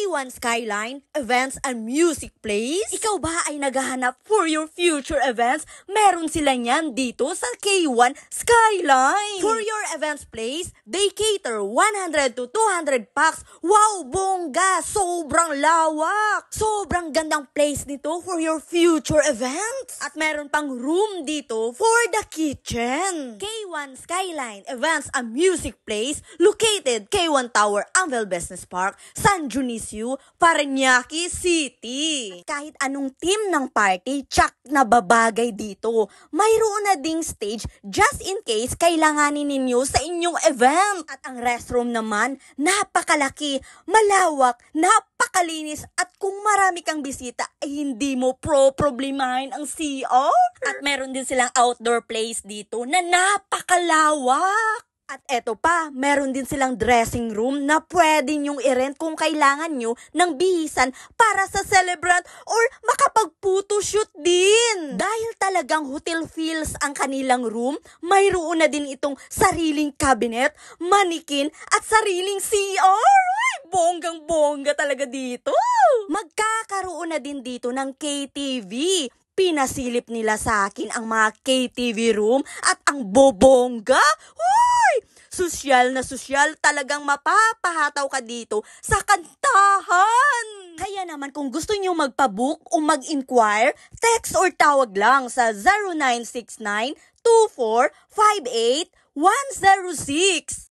K1 Skyline Events and Music Place? Ikaw ba ay naghahanap for your future events? Meron sila niyan dito sa K1 Skyline. For your events place, they cater 100 to 200 packs. Wow, bongga! Sobrang lawak! Sobrang gandang place nito for your future events. At meron pang room dito for the kitchen. K1 Skyline Events and Music Place, located K1 Tower, Anvil Business Park, San Dionisio, Parañaque City. At kahit anong team ng party, tsak na babagay dito. Mayroon na ding stage just in case kailanganin ninyo sa inyong event. At ang restroom naman, napakalaki, malawak, napakalinis, at kung marami kang bisita ay hindi mo problemahin ang CR. At meron din silang outdoor place dito na napakalawak. At eto pa, meron din silang dressing room na pwede nyong i-rent kung kailangan nyo ng bihisan para sa celebrant or makapag-photoshoot din. Dahil talagang hotel feels ang kanilang room, mayroon na din itong sariling cabinet, manikin, at sariling CR. Ay, bonggang-bongga talaga dito. Magkakaroon na din dito ng KTV. Pinasilip nila sa akin ang mga KTV room at ang bobongga. Uy! Sosyal na sosyal, talagang mapapahataw ka dito sa kantahan. Kaya naman kung gusto niyo magpabook o mag-inquire, text or tawag lang sa 0969-2458-106.